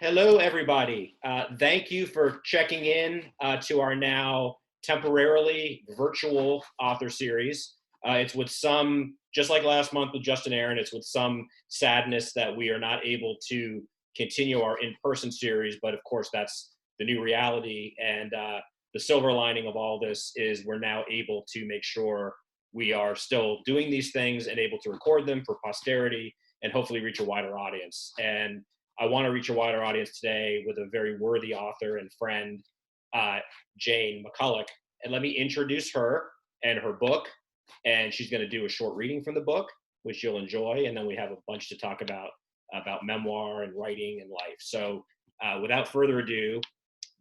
Hello, everybody. Thank you for checking in to our now temporarily virtual author series. It's with some, just like last month with Justin Aaron, it's with some sadness that we are not able to continue our in-person series, but of course that's the new reality. And the silver lining of all this is we're now able to make sure we are still doing these things and able to record them for posterity and hopefully reach a wider audience. And I want to reach a wider audience today with a very worthy author and friend, Jeanne McCulloch. And let me introduce her and her book. And she's going to do a short reading from the book, which you'll enjoy. And then we have a bunch to talk about memoir and writing and life. So without further ado,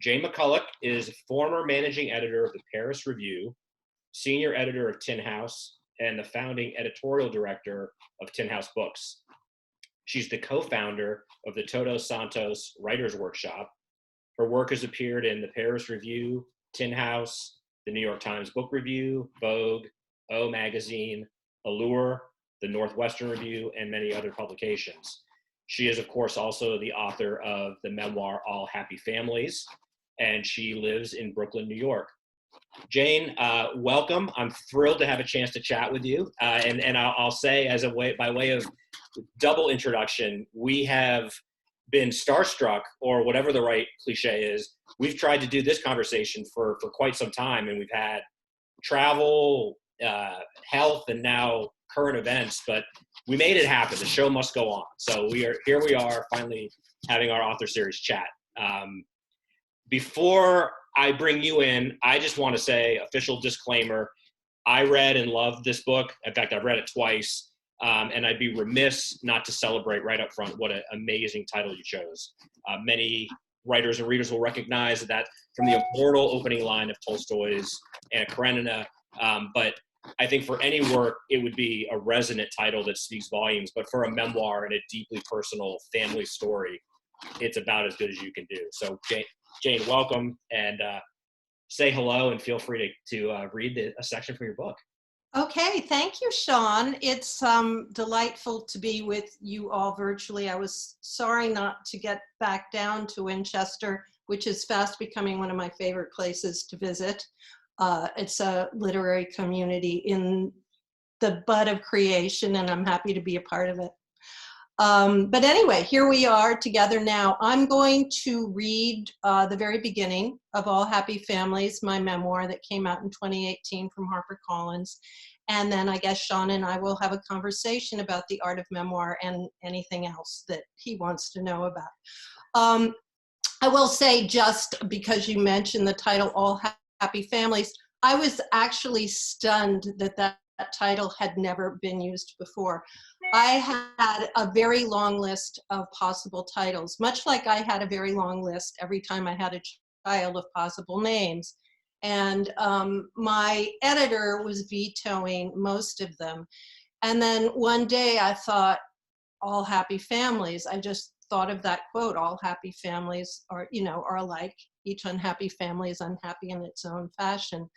Jeanne McCulloch is former managing editor of the Paris Review, senior editor of Tin House, and the founding editorial director of Tin House Books. She's the co-founder of the Todos Santos Writers Workshop. Her work has appeared in the Paris Review, Tin House, the New York Times Book Review, Vogue, O Magazine, Allure, the Northwestern Review, and many other publications. She is, of course, also the author of the memoir, All Happy Families, and she lives in Brooklyn, New York. Jeanne, welcome. I'm thrilled to have a chance to chat with you. And I'll say, by way of double introduction, we have been starstruck, or whatever the right cliche is. We've tried to do this conversation for quite some time, and we've had travel, health, and now current events, but we made it happen. The show must go on. So we are finally having our author series chat. Before I bring you in, I just want to say, official disclaimer, I read and loved this book. In fact, I've read it twice, and I'd be remiss not to celebrate right up front what an amazing title you chose. Many writers and readers will recognize that from the immortal opening line of Tolstoy's Anna Karenina, but I think for any work, it would be a resonant title that speaks volumes, but for a memoir and a deeply personal family story, it's about as good as you can do. So Jeanne, welcome, and say hello, and feel free to read a section from your book. Okay, thank you, Sean. It's delightful to be with you all virtually. I was sorry not to get back down to Winchester, which is fast becoming one of my favorite places to visit. It's a literary community in the bud of creation, and I'm happy to be a part of it. But anyway, here we are together now. I'm going to read the very beginning of All Happy Families, my memoir that came out in 2018 from HarperCollins. And then I guess Sean and I will have a conversation about the art of memoir and anything else that he wants to know about. I will say, just because you mentioned the title, All Happy Families, I was actually stunned that title had never been used before. I had a very long list of possible titles, much like I had a very long list every time I had a child of possible names. And my editor was vetoing most of them. And then one day I thought, All Happy Families. I just thought of that quote, all happy families are alike. Each unhappy family is unhappy in its own fashion.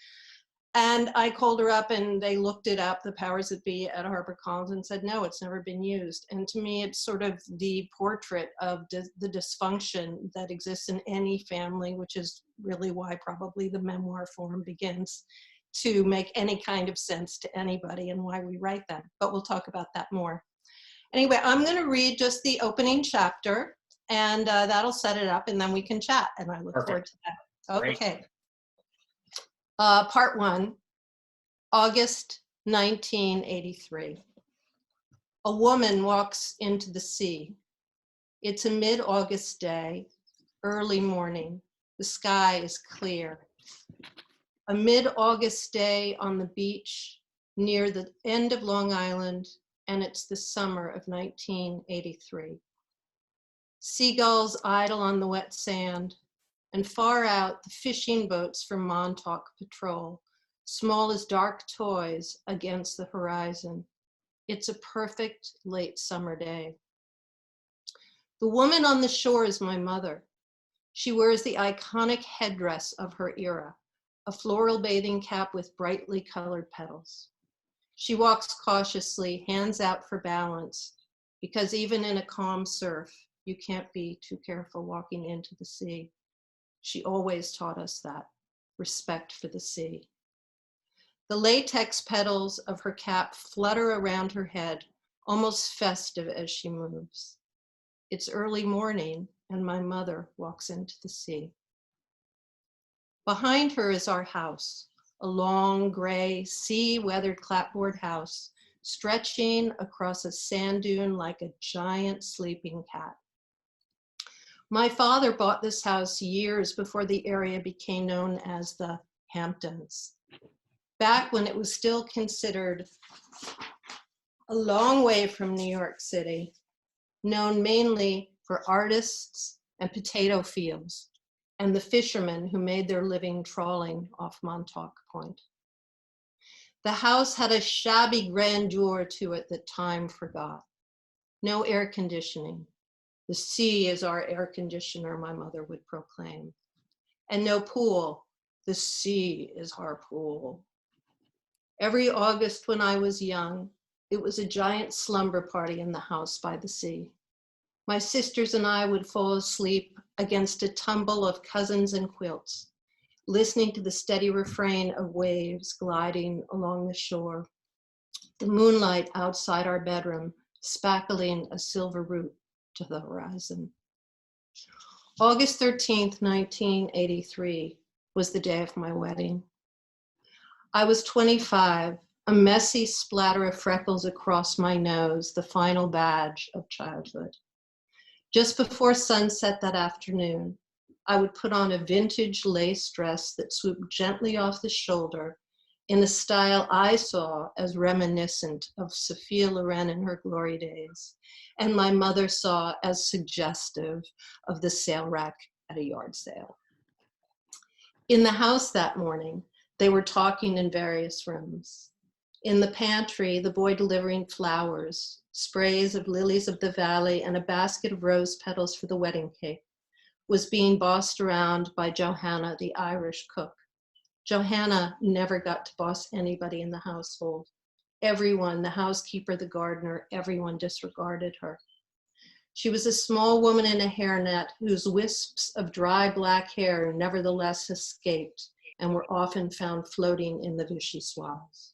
And I called her up, and they looked it up, the powers that be at HarperCollins, and said, no, it's never been used. And to me, it's sort of the portrait of the dysfunction that exists in any family, which is really why probably the memoir form begins to make any kind of sense to anybody and why we write them. But we'll talk about that more. Anyway, I'm going to read just the opening chapter, and that'll set it up, and then we can chat, and I look forward to that. Okay. Great. Part 1, August 1983. A woman walks into the sea. It's a mid-August day, early morning. The sky is clear. A mid-August day on the beach near the end of Long Island, and it's the summer of 1983. Seagulls idle on the wet sand, and far out, the fishing boats from Montauk patrol, small as dark toys against the horizon. It's a perfect late summer day. The woman on the shore is my mother. She wears the iconic headdress of her era, a floral bathing cap with brightly colored petals. She walks cautiously, hands out for balance, because even in a calm surf, You can't be too careful walking into the sea. She always taught us that, respect for the sea. The latex petals of her cap flutter around her head, almost festive as she moves. It's early morning, and my mother walks into the sea. Behind her is our house, a long, gray, sea-weathered clapboard house, stretching across a sand dune like a giant sleeping cat. My father bought this house years before the area became known as the Hamptons, back when it was still considered a long way from New York City, known mainly for artists and potato fields, and the fishermen who made their living trawling off Montauk Point. The house had a shabby grandeur to it that time forgot. No air conditioning. The sea is our air conditioner, my mother would proclaim. And no pool. The sea is our pool. Every August when I was young, it was a giant slumber party in the house by the sea. My sisters and I would fall asleep against a tumble of cousins and quilts, listening to the steady refrain of waves gliding along the shore, the moonlight outside our bedroom spackling a silver route to the horizon. August 13th, 1983 was the day of my wedding. I was 25, a messy splatter of freckles across my nose, the final badge of childhood. Just before sunset that afternoon, I would put on a vintage lace dress that swooped gently off the shoulder in a style I saw as reminiscent of Sophia Loren in her glory days, and my mother saw as suggestive of the sale rack at a yard sale. In the house that morning, they were talking in various rooms. In the pantry, the boy delivering flowers, sprays of lilies of the valley, and a basket of rose petals for the wedding cake, was being bossed around by Johanna, the Irish cook. Johanna never got to boss anybody in the household. Everyone, the housekeeper, the gardener, everyone disregarded her. She was a small woman in a hairnet whose wisps of dry black hair nevertheless escaped and were often found floating in the vichyssoise.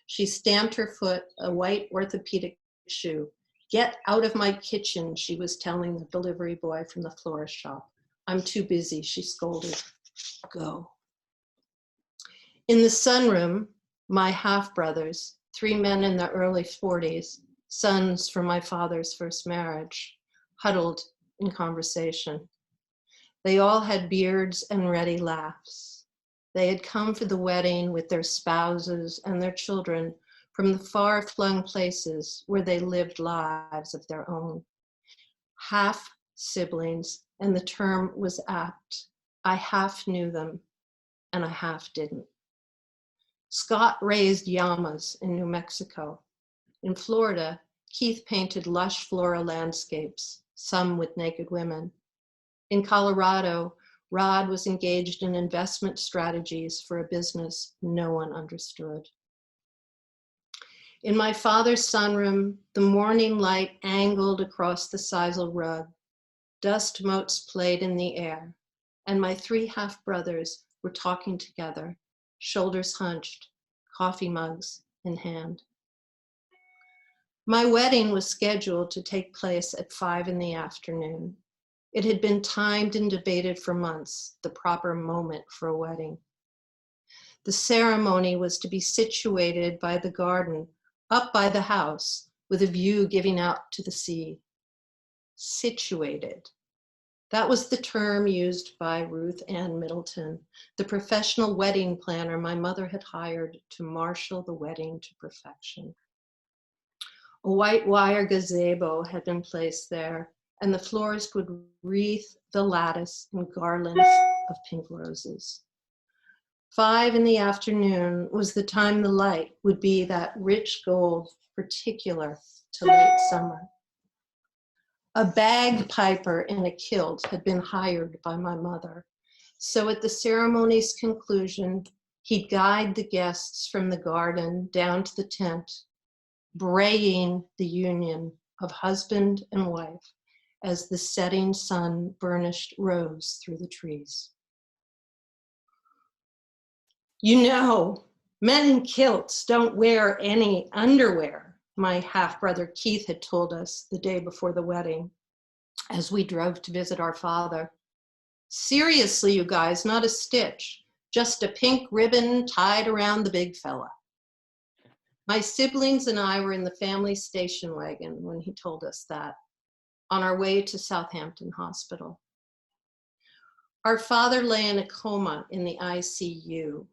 She stamped her foot, a white orthopedic shoe. "Get out of my kitchen," she was telling the delivery boy from the florist shop. "I'm too busy," she scolded. "Go." In the sunroom, my half-brothers, 3 men in their early 40s, sons from my father's first marriage, huddled in conversation. They all had beards and ready laughs. They had come for the wedding with their spouses and their children from the far-flung places where they lived lives of their own. Half siblings, and the term was apt. I half knew them, and I half didn't. Scott raised llamas in New Mexico. In Florida, Keith painted lush floral landscapes, some with naked women. In Colorado, Rod was engaged in investment strategies for a business no one understood. In my father's sunroom, the morning light angled across the sisal rug. Dust motes played in the air, and my 3 half-brothers were talking together, shoulders hunched, coffee mugs in hand. My wedding was scheduled to take place at 5 in the afternoon. It had been timed and debated for months, the proper moment for a wedding. The ceremony was to be situated by the garden, up by the house, with a view giving out to the sea. Situated. That was the term used by Ruth Ann Middleton, the professional wedding planner my mother had hired to marshal the wedding to perfection. A white wire gazebo had been placed there, and the florist would wreath the lattice in garlands of pink roses. 5 in the afternoon was the time the light would be that rich gold particular to late summer. A bagpiper in a kilt had been hired by my mother, so at the ceremony's conclusion, he'd guide the guests from the garden down to the tent, braying the union of husband and wife as the setting sun burnished rose through the trees. You know, men in kilts don't wear any underwear, my half-brother Keith had told us the day before the wedding as we drove to visit our father. Seriously, you guys, not a stitch, just a pink ribbon tied around the big fella. My siblings and I were in the family station wagon when he told us that, on our way to Southampton Hospital. Our father lay in a coma in the ICU,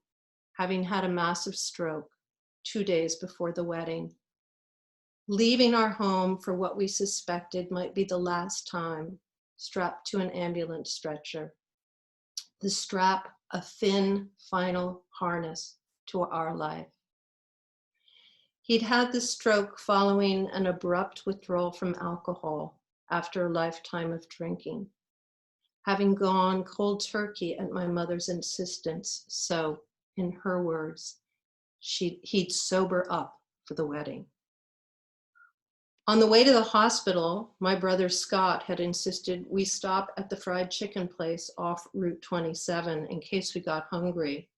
having had a massive stroke 2 days before the wedding, leaving our home for what we suspected might be the last time, strapped to an ambulance stretcher. The strap, a thin final harness to our life. He'd had the stroke following an abrupt withdrawal from alcohol after a lifetime of drinking, having gone cold turkey at my mother's insistence, so, in her words, he'd sober up for the wedding. On the way to the hospital, my brother Scott had insisted we stop at the fried chicken place off Route 27 in case we got hungry.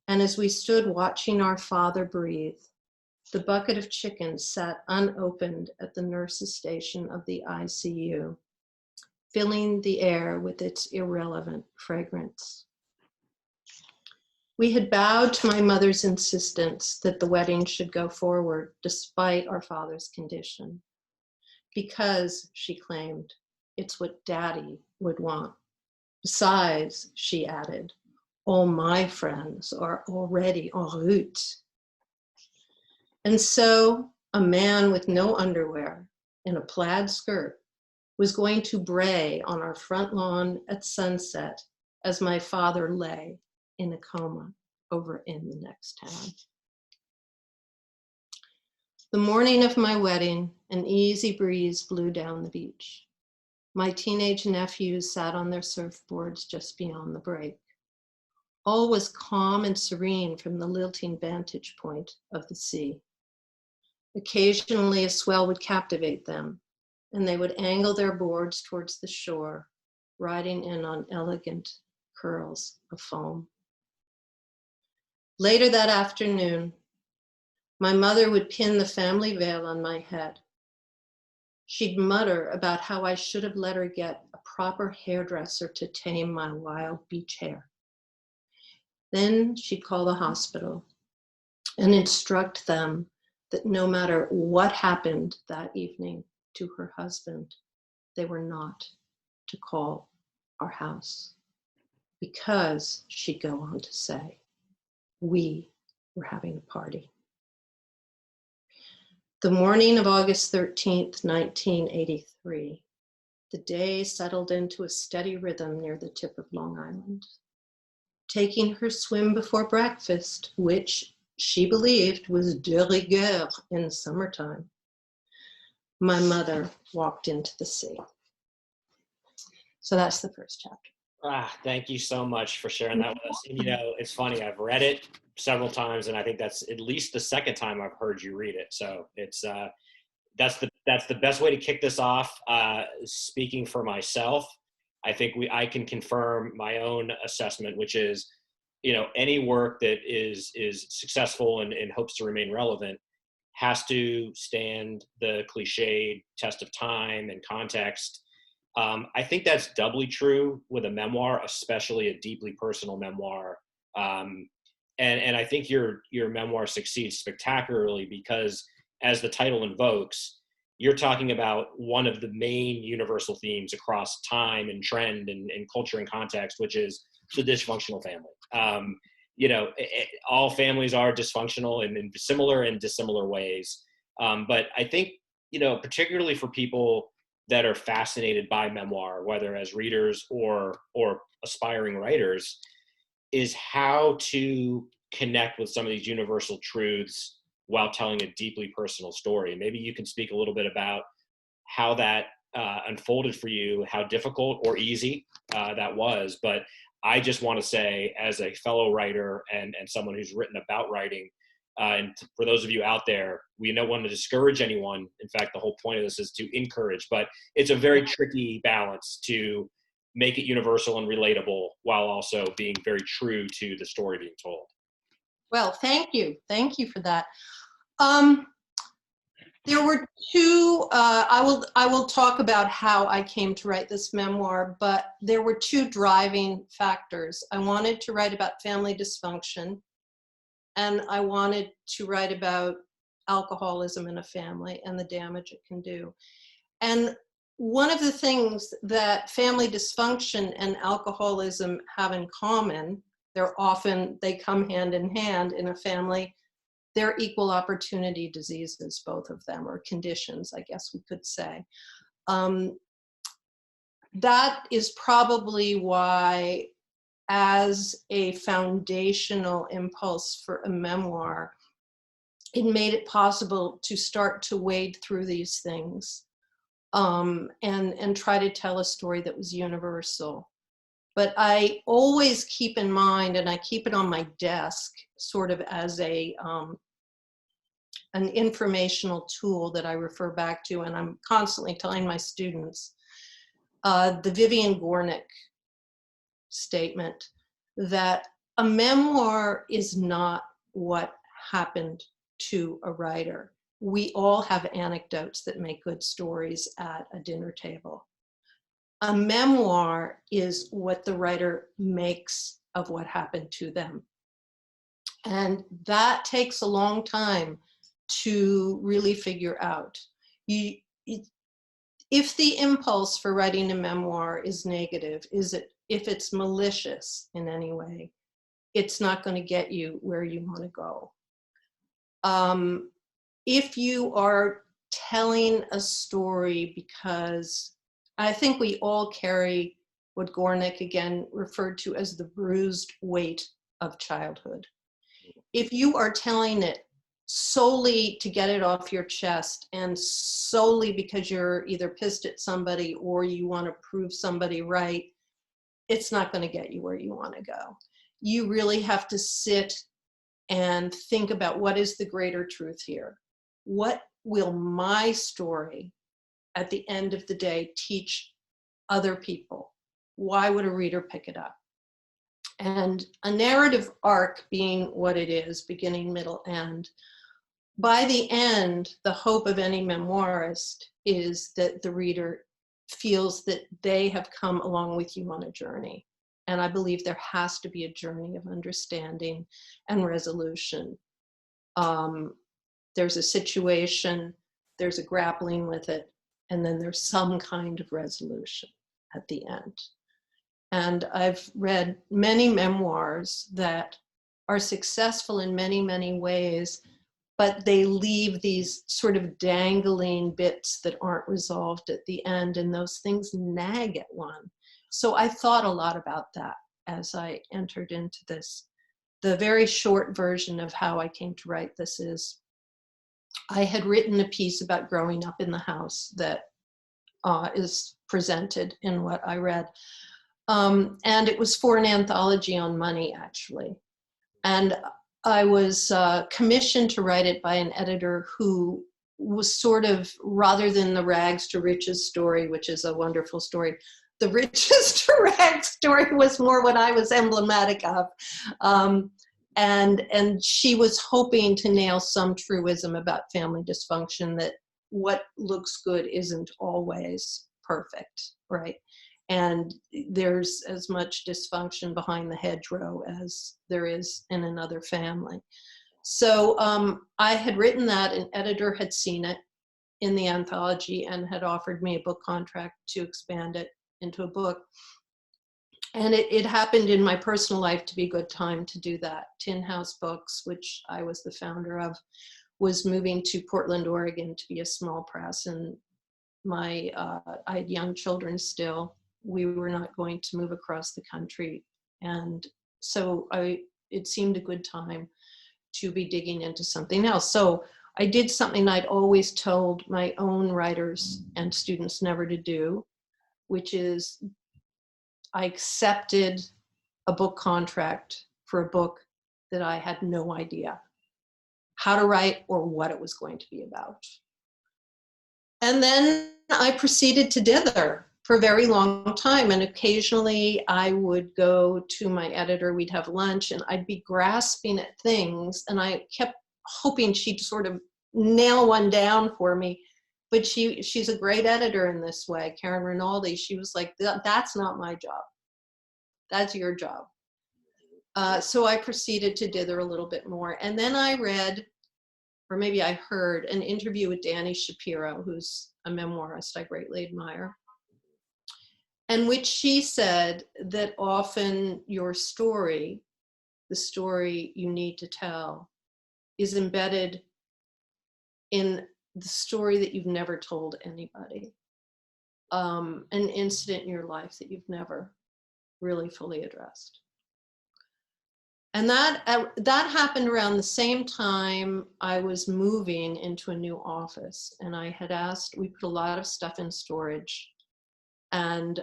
And as we stood watching our father breathe, the bucket of chicken sat unopened at the nurse's station of the ICU, filling the air with its irrelevant fragrance. We had bowed to my mother's insistence that the wedding should go forward despite our father's condition, because, she claimed, it's what Daddy would want. Besides, she added, all my friends are already en route. And so a man with no underwear in a plaid skirt was going to bray on our front lawn at sunset as my father lay in a coma over in the next town. The morning of my wedding, an easy breeze blew down the beach. My teenage nephews sat on their surfboards just beyond the break. All was calm and serene from the lilting vantage point of the sea. Occasionally a swell would captivate them, and they would angle their boards towards the shore, riding in on elegant curls of foam. Later that afternoon, my mother would pin the family veil on my head. She'd mutter about how I should have let her get a proper hairdresser to tame my wild beach hair. Then she'd call the hospital and instruct them that no matter what happened that evening to her husband, they were not to call our house. Because, she'd go on to say, we were having a party. The morning of August 13th, 1983, the day settled into a steady rhythm near the tip of Long Island. Taking her swim before breakfast, which she believed was de rigueur in summertime, my mother walked into the sea. So that's the first chapter. Thank you so much for sharing that with us. And you know, it's funny, I've read it several times, and I think that's at least the second time I've heard you read it. So it's that's the best way to kick this off. Speaking for myself, I think I can confirm my own assessment, which is, you know, any work that is successful and hopes to remain relevant has to stand the cliched test of time and context. I think that's doubly true with a memoir, especially a deeply personal memoir. And I think your memoir succeeds spectacularly because, as the title invokes, you're talking about one of the main universal themes across time and trend and culture and context, which is the dysfunctional family. You know, all families are dysfunctional in similar and dissimilar ways. But I think, you know, particularly for people that are fascinated by memoir, whether as readers or aspiring writers, is how to connect with some of these universal truths while telling a deeply personal story. Maybe you can speak a little bit about how that unfolded for you, how difficult or easy that was. But I just want to say, as a fellow writer and someone who's written about writing, And for those of you out there, we don't want to discourage anyone. In fact, the whole point of this is to encourage, but it's a very tricky balance to make it universal and relatable while also being very true to the story being told. Well, thank you. Thank you for that. There were two, I will talk about how I came to write this memoir, but there were two driving factors. I wanted to write about family dysfunction, and I wanted to write about alcoholism in a family and the damage it can do. And one of the things that family dysfunction and alcoholism have in common, they come hand in hand in a family. They're equal opportunity diseases, both of them, or conditions, I guess we could say. That is probably why, as a foundational impulse for a memoir, it made it possible to start to wade through these things and try to tell a story that was universal. But I always keep in mind, and I keep it on my desk, sort of as an informational tool that I refer back to, and I'm constantly telling my students, the Vivian Gornick statement that a memoir is not what happened to a writer. We all have anecdotes that make good stories at a dinner table. A memoir is what the writer makes of what happened to them. And that takes a long time to really figure out. If the impulse for writing a memoir is negative, if it's malicious in any way, it's not going to get you where you want to go. If you are telling a story because I think we all carry what Gornick again referred to as the bruised weight of childhood. If you are telling it solely to get it off your chest and solely because you're either pissed at somebody or you want to prove somebody right, it's not going to get you where you want to go. You really have to sit and think about what is the greater truth here. What will my story at the end of the day teach other people? Why would a reader pick it up? And a narrative arc being what it is, beginning, middle, end, by the end, the hope of any memoirist is that the reader feels that they have come along with you on a journey. And I believe there has to be a journey of understanding and resolution. There's a situation, there's a grappling with it, and then there's some kind of resolution at the end. And I've read many memoirs that are successful in many, many ways, but they leave these sort of dangling bits that aren't resolved at the end, and those things nag at one. So I thought a lot about that as I entered into this. The very short version of how I came to write this is, I had written a piece about growing up in the house that is presented in what I read. And it was for an anthology on money, actually. And I was commissioned to write it by an editor who was sort of, rather than the rags to riches story, which is a wonderful story, the riches to rags story was more what I was emblematic of. And she was hoping to nail some truism about family dysfunction, that what looks good isn't always perfect, right? And there's as much dysfunction behind the hedgerow as there is in another family. So I had written that, an editor had seen it in the anthology and had offered me a book contract to expand it into a book. And it happened in my personal life to be a good time to do that. Tin House Books, which I was the founder of, was moving to Portland, Oregon to be a small press. And I had young children still. We were not going to move across the country. And so it seemed a good time to be digging into something else. So I did something I'd always told my own writers and students never to do, which is I accepted a book contract for a book that I had no idea how to write or what it was going to be about. And then I proceeded to dither for a very long time. And occasionally I would go to my editor, we'd have lunch, and I'd be grasping at things. And I kept hoping she'd sort of nail one down for me. But she's a great editor in this way, Karen Rinaldi. She was like, that's not my job. That's your job. So I proceeded to dither a little bit more. And then I read, or maybe I heard, an interview with Dani Shapiro, who's a memoirist I greatly admire, in which she said that often your story, the story you need to tell, is embedded in the story that you've never told anybody, an incident in your life that you've never really fully addressed. And that happened around the same time I was moving into a new office. And I had asked, we put a lot of stuff in storage. And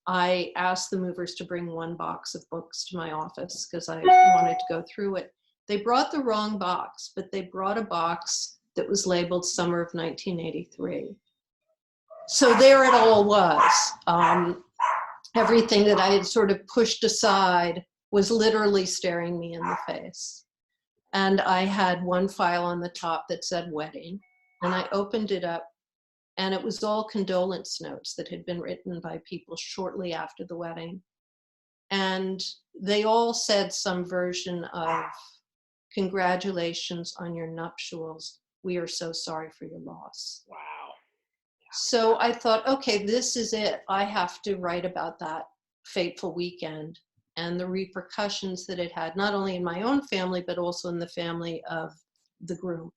I asked the movers to bring one box of books to my office because I wanted to go through it. They brought the wrong box, but they brought a box that was labeled Summer of 1983. So there it all was. Everything that I had sort of pushed aside was literally staring me in the face. And I had one file on the top that said wedding, and I opened it up, and it was all condolence notes that had been written by people shortly after the wedding. And they all said some version of, congratulations on your nuptials. We are so sorry for your loss. Wow. So I thought, okay, this is it. I have to write about that fateful weekend and the repercussions that it had, not only in my own family, but also in the family of the groom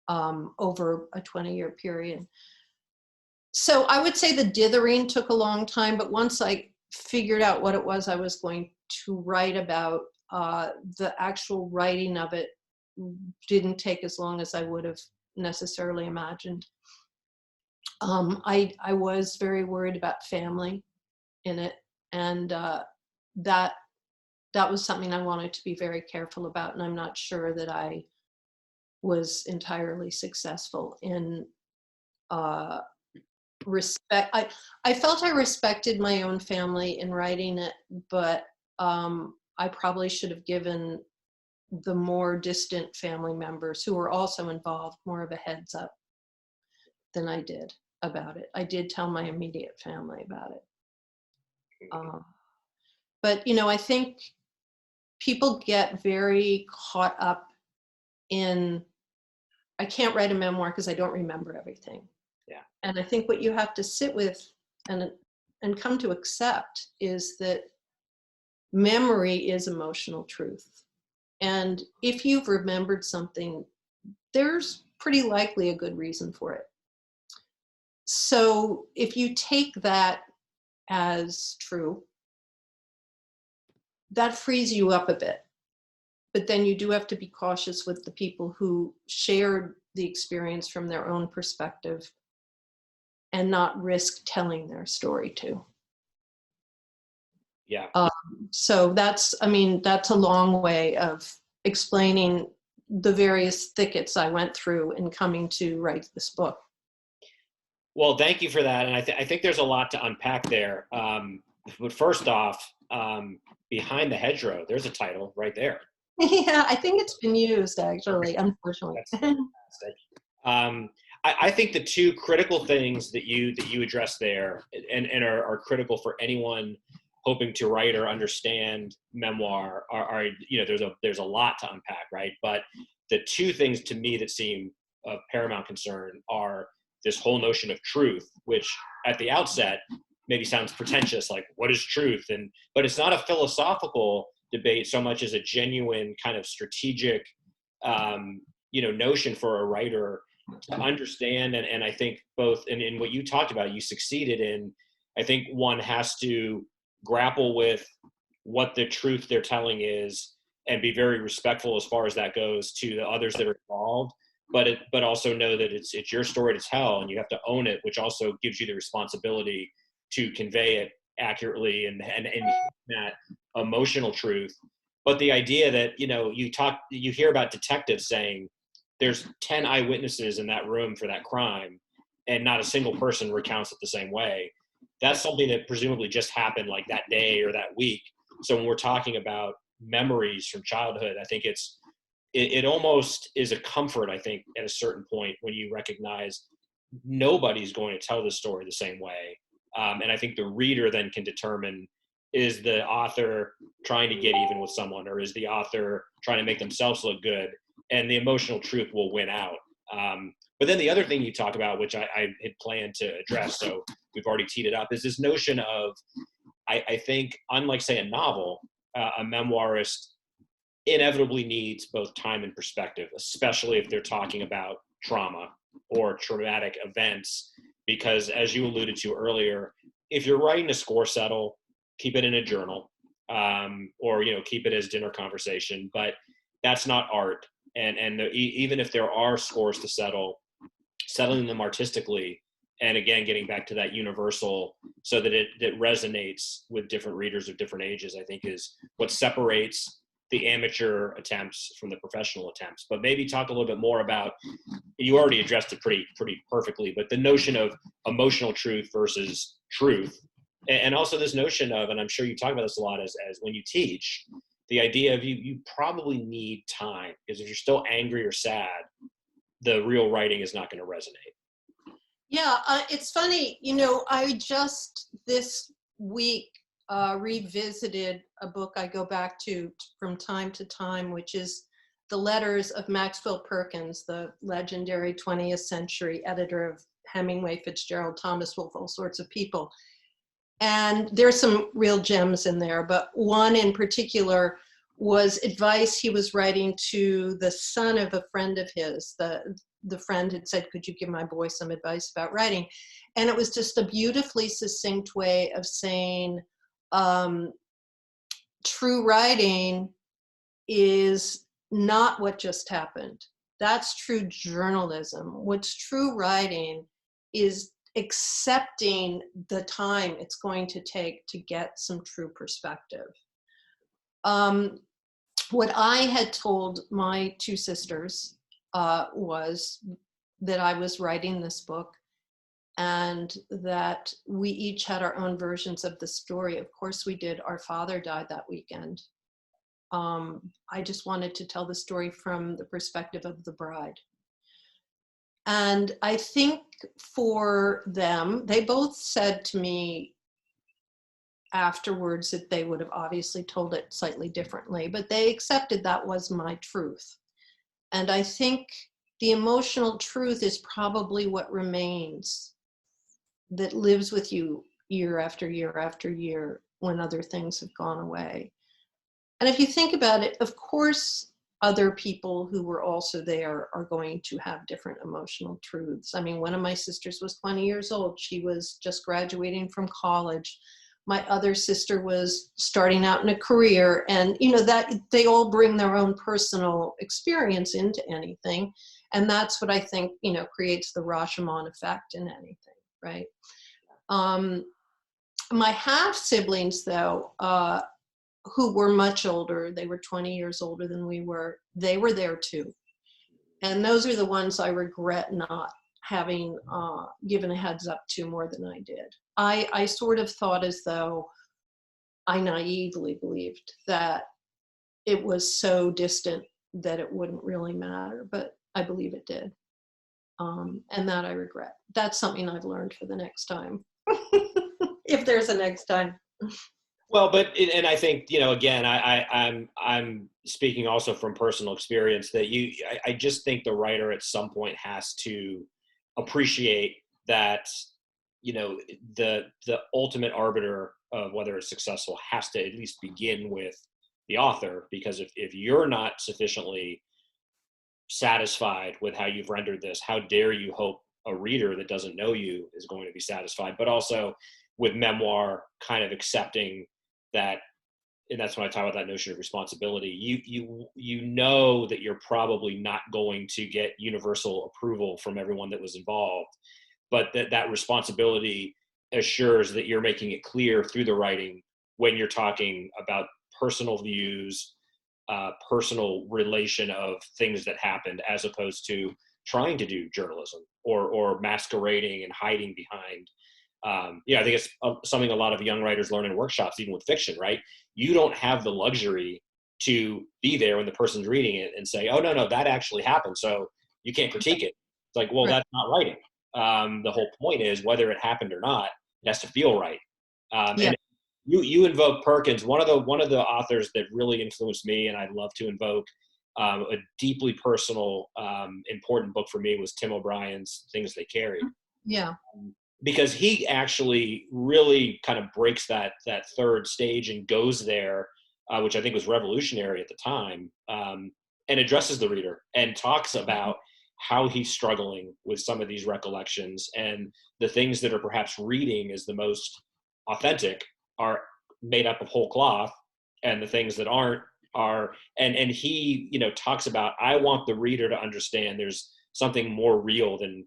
over a 20-year period. So I would say the dithering took a long time, but once I figured out what it was I was going to write about, the actual writing of it didn't take as long as I would have necessarily imagined. I was very worried about family in it, and that was something I wanted to be very careful about, and I'm not sure that I was entirely successful in respect. I felt I respected my own family in writing it, but I probably should have given the more distant family members who were also involved more of a heads up than I did about it. I did tell my immediate family about it. But, you know, I think people get very caught up in, I can't write a memoir because I don't remember everything. Yeah. And I think what you have to sit with and come to accept is that memory is emotional truth. And if you've remembered something, there's pretty likely a good reason for it. So if you take that as true, that frees you up a bit. But then you do have to be cautious with the people who shared the experience from their own perspective and not risk telling their story too. Yeah. So that's a long way of explaining the various thickets I went through in coming to write this book. Well, thank you for that. And I think there's a lot to unpack there. But first off, Behind the Hedgerow, there's a title right there. Yeah, I think it's been used, actually, unfortunately. That's fantastic. I think the two critical things that you address there and are critical for anyone hoping to write or understand memoir are you know, there's a lot to unpack, right? But the two things to me that seem of paramount concern are this whole notion of truth, which at the outset maybe sounds pretentious, like what is truth? But it's not a philosophical debate so much as a genuine kind of strategic, notion for a writer to understand. And I think both in what you talked about, you succeeded in. I think one has to grapple with what the truth they're telling is and be very respectful as far as that goes to the others that are involved. But also know that it's your story to tell, and you have to own it, which also gives you the responsibility to convey it accurately and that emotional truth. But the idea that, you hear about detectives saying there's 10 eyewitnesses in that room for that crime and not a single person recounts it the same way. That's something that presumably just happened like that day or that week. So when we're talking about memories from childhood, I think it almost is a comfort, I think, at a certain point when you recognize nobody's going to tell the story the same way. And I think the reader then can determine, is the author trying to get even with someone, or is the author trying to make themselves look good? And the emotional truth will win out. But then the other thing you talk about, which I had planned to address, so we've already teed it up, is this notion of, I think, unlike, say, a novel, a memoirist inevitably needs both time and perspective, especially if they're talking about trauma or traumatic events, because as you alluded to earlier, if you're writing to score settle, keep it in a journal, or keep it as dinner conversation, but that's not art. And even if there are scores to settle, settling them artistically, and again, getting back to that universal, so that it resonates with different readers of different ages, I think is what separates the amateur attempts from the professional attempts. But maybe talk a little bit more about, you already addressed it pretty perfectly, but the notion of emotional truth versus truth. And also this notion of, and I'm sure you talk about this a lot as when you teach, the idea of you probably need time, because if you're still angry or sad, the real writing is not going to resonate. Yeah, it's funny, I just this week revisited a book I go back to from time to time, which is the letters of Maxvill Perkins, the legendary 20th century editor of Hemingway, Fitzgerald, Thomas Wolfe, all sorts of people. And there's some real gems in there, but one in particular was advice he was writing to the son of a friend of his. The friend had said, could you give my boy some advice about writing? And it was just a beautifully succinct way of saying, true writing is not what just happened. That's true journalism. What's true writing is accepting the time it's going to take to get some true perspective. What I had told my two sisters was that I was writing this book and that we each had our own versions of the story. Of course we did. Our father died that weekend. I just wanted to tell the story from the perspective of the bride. And I think for them, they both said to me afterwards that they would have obviously told it slightly differently, but they accepted that was my truth. And I think the emotional truth is probably what remains, that lives with you year after year after year when other things have gone away. And if you think about it, of course, other people who were also there are going to have different emotional truths. I mean, one of my sisters was 20 years old. She was just graduating from college. My other sister was starting out in a career, and that they all bring their own personal experience into anything. And that's what I think, creates the Rashomon effect in anything, right? My half siblings, though, who were much older, they were 20 years older than we were, they were there too. And those are the ones I regret not having given a heads up to more than I did. I sort of thought as though I naively believed that it was so distant that it wouldn't really matter, but I believe it did. And that I regret. That's something I've learned for the next time, if there's a next time. Well, and I think, again, I'm speaking also from personal experience that I just think the writer at some point has to appreciate that, the ultimate arbiter of whether it's successful has to at least begin with the author, because if you're not sufficiently satisfied with how you've rendered this, how dare you hope a reader that doesn't know you is going to be satisfied? But also with memoir, kind of accepting that, and that's when I talk about that notion of responsibility. You know that you're probably not going to get universal approval from everyone that was involved, but that responsibility assures that you're making it clear through the writing when you're talking about personal views, personal relation of things that happened, as opposed to trying to do journalism or masquerading and hiding behind. I think it's something a lot of young writers learn in workshops, even with fiction, right? You don't have the luxury to be there when the person's reading it and say, oh, no, that actually happened, so you can't critique it. It's like, well, that's not writing. The whole point is, whether it happened or not, it has to feel right. And you invoke Perkins. One of the authors that really influenced me, and I love to invoke, a deeply personal, important book for me was Tim O'Brien's Things They Carry. Yeah. Because he actually really kind of breaks that third stage and goes there, which I think was revolutionary at the time, and addresses the reader and talks about how he's struggling with some of these recollections, and the things that are perhaps reading is the most authentic are made up of whole cloth, and the things that aren't are, and he, talks about, I want the reader to understand there's something more real than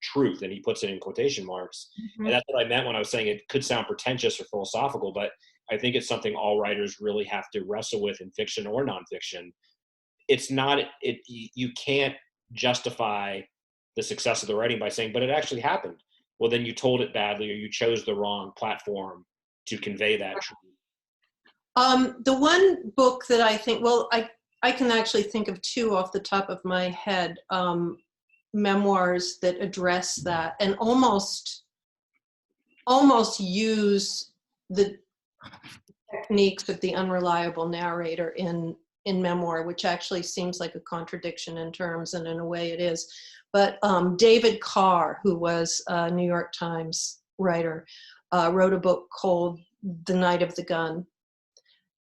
truth, and he puts it in quotation marks. Mm-hmm. And that's what I meant when I was saying it could sound pretentious or philosophical, but I think it's something all writers really have to wrestle with in fiction or nonfiction. It's not, you can't justify the success of the writing by saying, but it actually happened. Well, then you told it badly, or you chose the wrong platform to convey that truth. The one book that I think, I can actually think of two off the top of my head, memoirs that address that and almost use the techniques of the unreliable narrator in memoir, which actually seems like a contradiction in terms, and in a way it is. But David Carr, who was a New York Times writer, wrote a book called The Night of the Gun.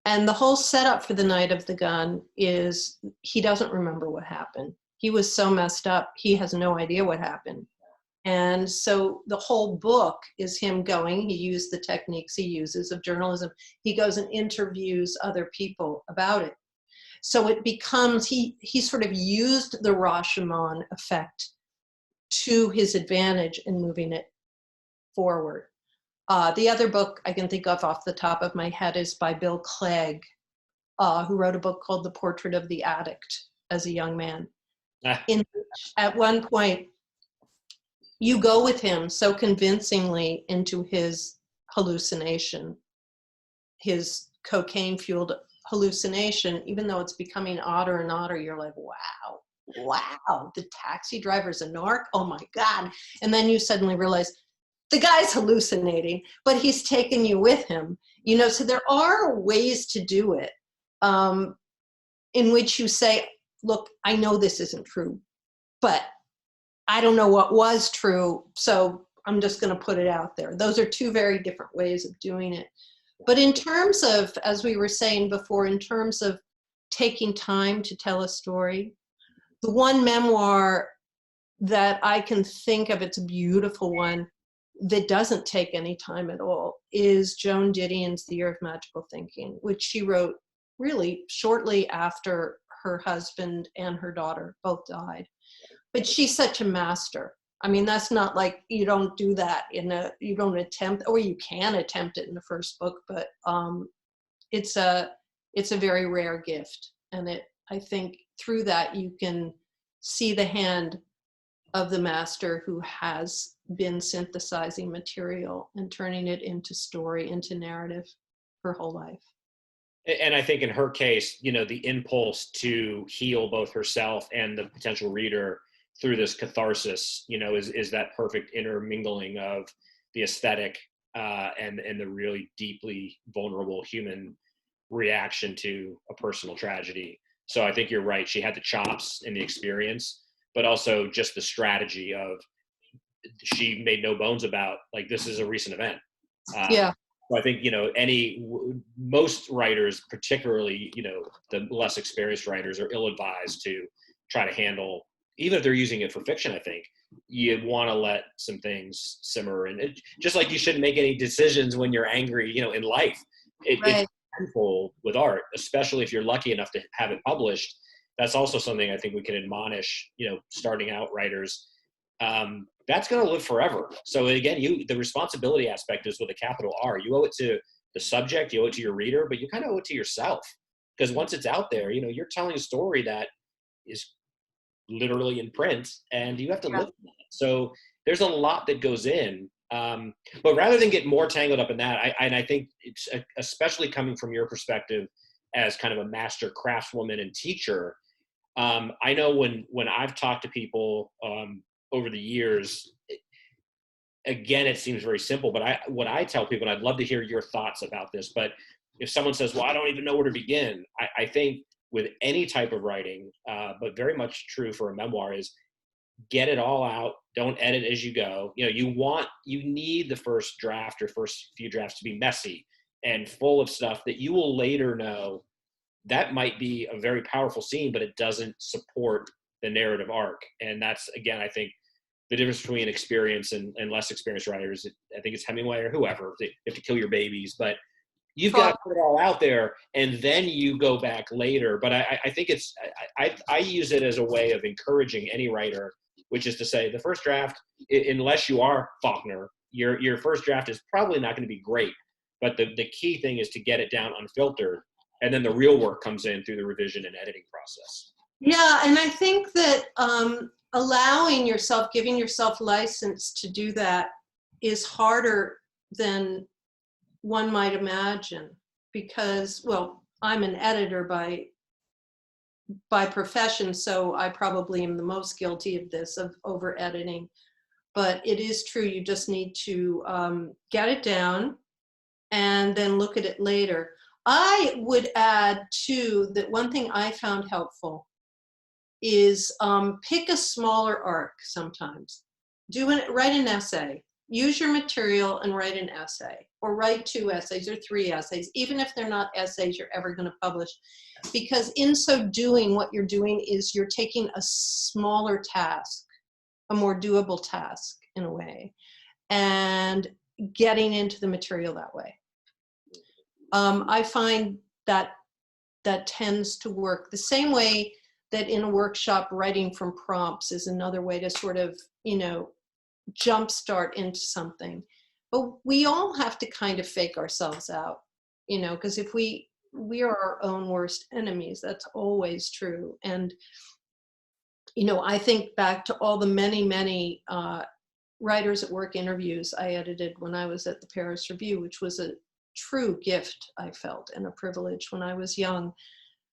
And the whole setup for The Night of the Gun is he doesn't remember what happened. He was so messed up, he has no idea what happened. And so the whole book is him going, he used the techniques he uses of journalism. He goes and interviews other people about it. So it becomes, he sort of used the Rashomon effect to his advantage in moving it forward. The other book I can think of off the top of my head is by Bill Clegg, who wrote a book called The Portrait of the Addict as a young man. At one point, you go with him so convincingly into his hallucination, his cocaine-fueled hallucination, even though it's becoming odder and odder, you're like, wow, the taxi driver's a narc? Oh my God. And then you suddenly realize, the guy's hallucinating, but he's taken you with him. So there are ways to do it in which you say, look, I know this isn't true, but I don't know what was true, so I'm just going to put it out there. Those are two very different ways of doing it. But in terms of, as we were saying before, in terms of taking time to tell a story, the one memoir that I can think of, it's a beautiful one, that doesn't take any time at all, is Joan Didion's The Year of Magical Thinking, which she wrote really shortly after her husband and her daughter both died. But she's such a master. I mean, that's not like, you don't do that you don't attempt, or you can attempt it in the first book, but it's a very rare gift. And I think through that you can see the hand of the master who has been synthesizing material and turning it into story, into narrative her whole life. And I think in her case, the impulse to heal both herself and the potential reader through this catharsis, is that perfect intermingling of the aesthetic and the really deeply vulnerable human reaction to a personal tragedy. So I think you're right. She had the chops and the experience, but also just the strategy of, she made no bones about, like, this is a recent event. So I think, most writers, particularly, the less experienced writers, are ill-advised to try to handle, even if they're using it for fiction. I think you want to let some things simmer, and just like you shouldn't make any decisions when you're angry, in life. It's painful with art, especially if you're lucky enough to have it published. That's also something I think we can admonish, starting out writers. That's going to live forever. So again, the responsibility aspect is with a capital R. You owe it to the subject, you owe it to your reader, but you kind of owe it to yourself, because once it's out there, you know, you're telling a story that is literally in print, and you have to live with that. So there's a lot that goes in. But rather than get more tangled up in that, I think it's especially coming from your perspective as kind of a master craftswoman and teacher. I know when I've talked to people over the years, again, it seems very simple, but what I tell people, and I'd love to hear your thoughts about this, but if someone says, well, I don't even know where to begin, I think with any type of writing, but very much true for a memoir, is get it all out. Don't edit as you go. You know, you need the first draft or first few drafts to be messy and full of stuff that you will later know that might be a very powerful scene, but it doesn't support the narrative arc. And that's, again, I think the difference between experienced and less experienced writers. I think it's Hemingway or whoever. You have to kill your babies, but you've got to put it all out there, and then you go back later. But I think I use it as a way of encouraging any writer, which is to say the first draft, unless you are Faulkner, your first draft is probably not going to be great. But the key thing is to get it down unfiltered, and then the real work comes in through the revision and editing process. Yeah, and I think that giving yourself license to do that is harder than one might imagine, because, well, I'm an editor by profession, so I probably am the most guilty of this, of over editing. But it is true, you just need to get it down and then look at it later. I would add too that one thing I found helpful is pick a smaller arc sometimes. Write an essay. Use your material and write an essay, or write 2 essays or 3 essays, even if they're not essays you're ever going to publish. Because in so doing, what you're doing is you're taking a smaller task, a more doable task in a way, and getting into the material that way. I find that tends to work the same way that in a workshop, writing from prompts is another way to sort of, jumpstart into something. But we all have to kind of fake ourselves out, because if we are our own worst enemies. That's always true. And, I think back to all the many, many writers at work interviews I edited when I was at the Paris Review, which was a true gift I felt, and a privilege when I was young.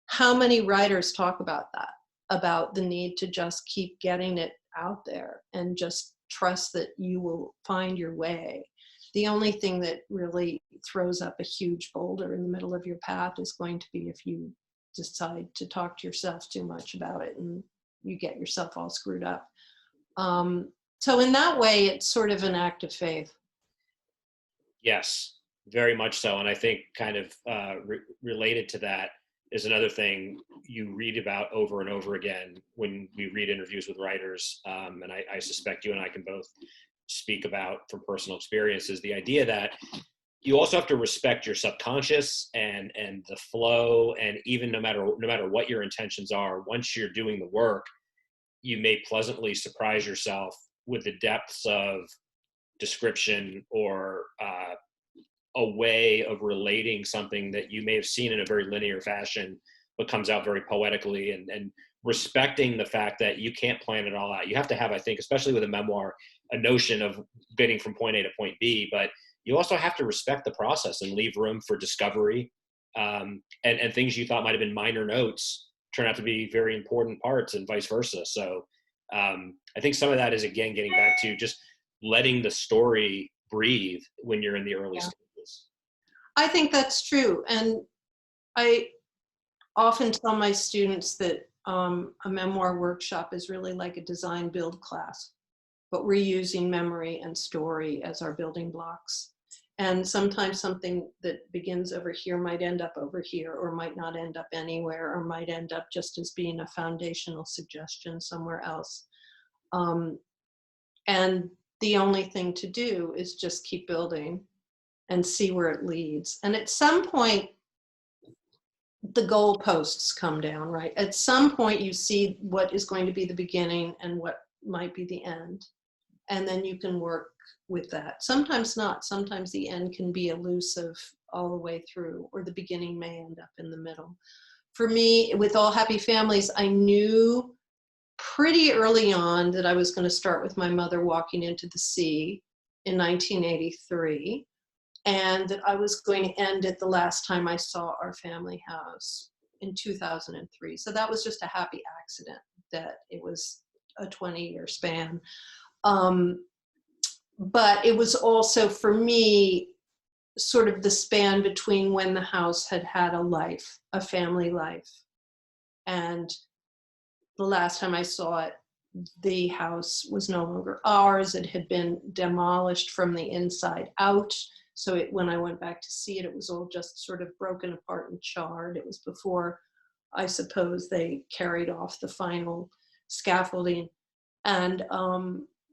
How many writers talk about that, about the need to just keep getting it out there and just trust that you will find your way. The only thing that really throws up a huge boulder in the middle of your path is going to be if you decide to talk to yourself too much about it and you get yourself all screwed up. So in that way, it's sort of an act of faith. Yes, very much so. And I think kind of related to that is another thing you read about over and over again when we read interviews with writers. And I suspect you and I can both speak about from personal experience, is the idea that you also have to respect your subconscious and the flow. And even no matter what your intentions are, once you're doing the work, you may pleasantly surprise yourself with the depths of description or a way of relating something that you may have seen in a very linear fashion, but comes out very poetically, and respecting the fact that you can't plan it all out. You have to have, I think, especially with a memoir, a notion of getting from point A to point B, but you also have to respect the process and leave room for discovery. And things you thought might've been minor notes turn out to be very important parts, and vice versa. So I think some of that is, again, getting back to just letting the story breathe when you're in the early stages. I think that's true. And I often tell my students that a memoir workshop is really like a design build class, but we're using memory and story as our building blocks. And sometimes something that begins over here might end up over here, or might not end up anywhere, or might end up just as being a foundational suggestion somewhere else. And the only thing to do is just keep building and see where it leads. And at some point, the goalposts come down, right? At some point, you see what is going to be the beginning and what might be the end. And then you can work with that. Sometimes not. Sometimes the end can be elusive all the way through, or the beginning may end up in the middle. for me, with All Happy Families, I knew pretty early on that I was going to start with my mother walking into the sea in 1983, and that I was going to end it the last time I saw our family house in 2003. So that was just a happy accident that it was a 20-year span. But it was also, for me, sort of the span between when the house had had a life, a family life, and the last time I saw it, the house was no longer ours. It had been demolished from the inside out. So when I went back to see it, it was all just sort of broken apart and charred. It was before, I suppose, they carried off the final scaffolding. And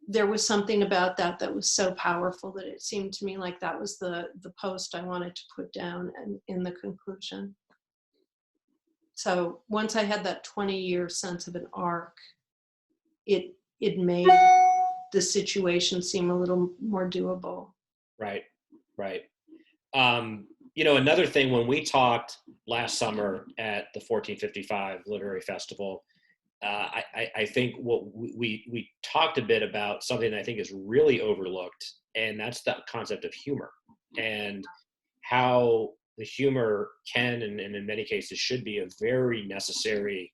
there was something about that that was so powerful that it seemed to me like that was the post I wanted to put down and in the conclusion. So once I had that 20-year sense of an arc, it made the situation seem a little more doable. Right. Another thing, when we talked last summer at the 1455 Literary Festival, I think what we talked a bit about something that I think is really overlooked, and that's the concept of humor, and how the humor can, and in many cases should be, a very necessary,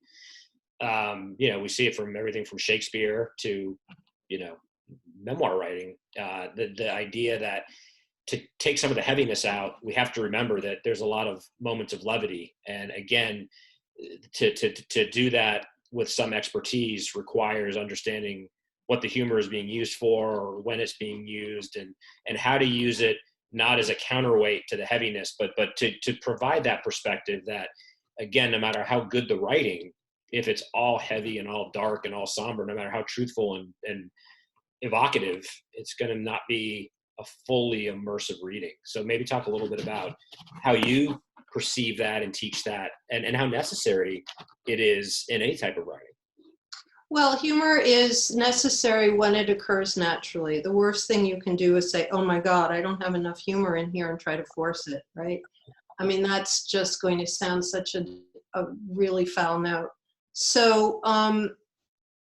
we see it from everything from Shakespeare to, memoir writing, the idea that to take some of the heaviness out, we have to remember that there's a lot of moments of levity. And again, to do that with some expertise requires understanding what the humor is being used for, or when it's being used, and how to use it, not as a counterweight to the heaviness, but to provide that perspective that, again, no matter how good the writing, if it's all heavy and all dark and all somber, no matter how truthful and evocative, it's going to not be a fully immersive reading. So maybe talk a little bit about how you perceive that and teach that, and how necessary it is in any type of writing. Well, humor is necessary when it occurs naturally. The worst thing you can do is say, oh my God, I don't have enough humor in here, and try to force it, right? I mean, that's just going to sound such a really foul note. So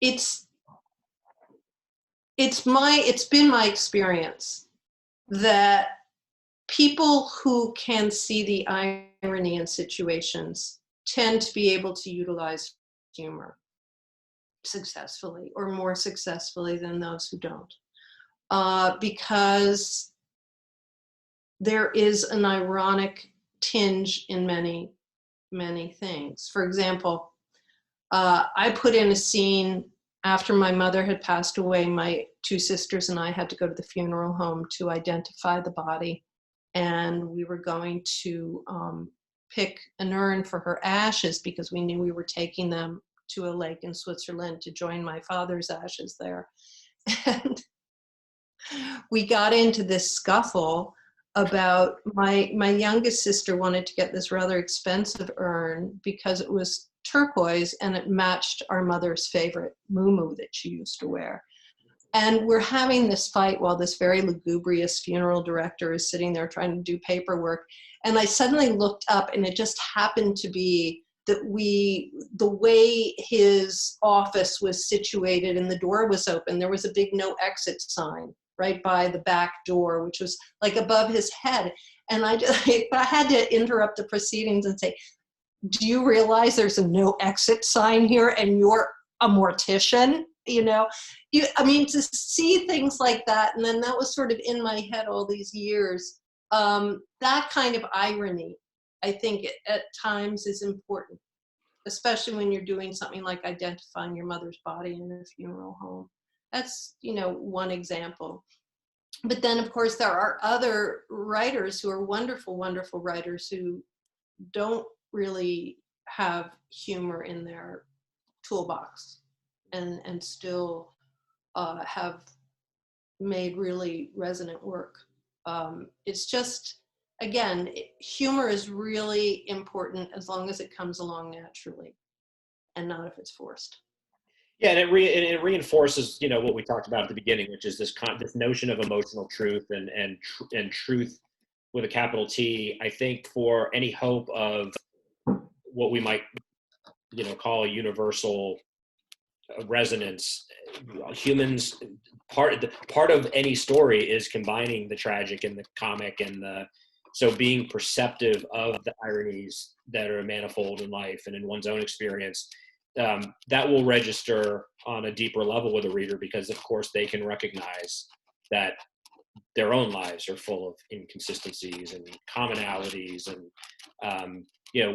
it's been my experience that people who can see the irony in situations tend to be able to utilize humor successfully, or more successfully than those who don't, because there is an ironic tinge in many, many things. For example, I put in a scene after my mother had passed away. My two sisters and I had to go to the funeral home to identify the body, and we were going to pick an urn for her ashes because we knew we were taking them to a lake in Switzerland to join my father's ashes there. And we got into this scuffle about my youngest sister wanted to get this rather expensive urn because it was turquoise and it matched our mother's favorite muumuu that she used to wear. And we're having this fight while this very lugubrious funeral director is sitting there trying to do paperwork. And I suddenly looked up, and it just happened to be that the way his office was situated and the door was open, there was a big no exit sign right by the back door, which was like above his head. And I had to interrupt the proceedings and say, do you realize there's a no exit sign here and you're a mortician? To see things like that. And then that was sort of in my head all these years. That kind of irony, I think at times is important, especially when you're doing something like identifying your mother's body in a funeral home. That's, one example. But then, of course, there are other writers who are wonderful, wonderful writers who don't really have humor in their toolbox and still have made really resonant work. It's just, again, humor is really important as long as it comes along naturally and not if it's forced. Yeah, and it reinforces, what we talked about at the beginning, which is this notion of emotional truth and truth with a capital T. I think for any hope of what we might, call a universal resonance. Humans, part of any story is combining the tragic and the comic, and so being perceptive of the ironies that are manifold in life and in one's own experience, that will register on a deeper level with a reader, because of course they can recognize that their own lives are full of inconsistencies and commonalities, and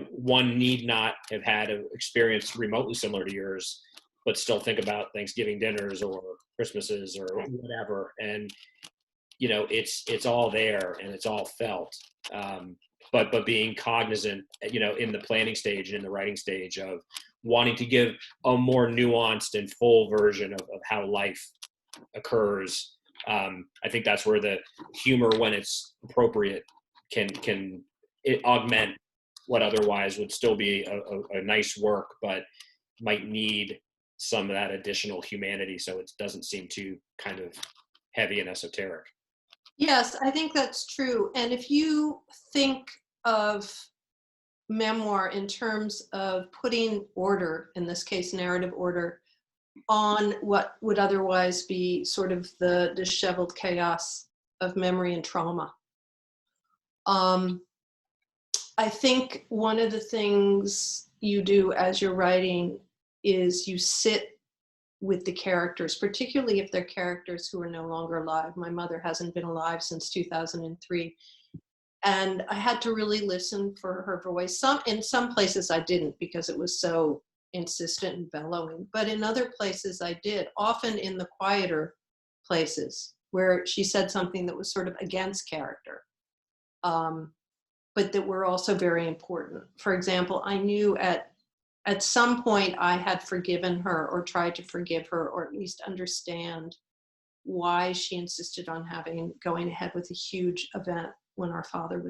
one need not have had an experience remotely similar to yours, but still think about Thanksgiving dinners or Christmases or whatever. And, it's all there and it's all felt. But being cognizant, in the planning stage and in the writing stage of wanting to give a more nuanced and full version of how life occurs. I think that's where the humor, when it's appropriate, can augment what otherwise would still be a nice work, but might need some of that additional humanity, so it doesn't seem too kind of heavy and esoteric. Yes, I think that's true. And if you think of Memoir in terms of putting order, in this case narrative order, on what would otherwise be sort of the disheveled chaos of memory and trauma, I think one of the things you do as you're writing is you sit with the characters, particularly if they're characters who are no longer alive. My mother hasn't been alive since 2003. And I had to really listen for her voice. In some places I didn't, because it was so insistent and bellowing. But in other places I did, often in the quieter places where she said something that was sort of against character, but that were also very important. For example, I knew at some point I had forgiven her, or tried to forgive her, or at least understand why she insisted on going ahead with a huge event when our father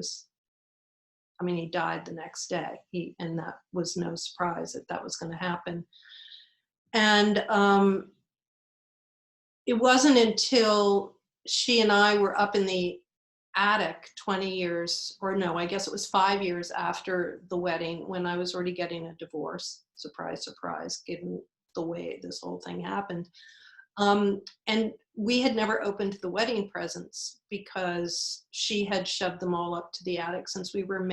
he died the next day. And that was no surprise that was going to happen. And it wasn't until she and I were up in the attic 20 years, or no, I guess it was 5 years after the wedding, when I was already getting a divorce. Surprise, surprise, given the way this whole thing happened. And we had never opened the wedding presents because she had shoved them all up to the attic, since we were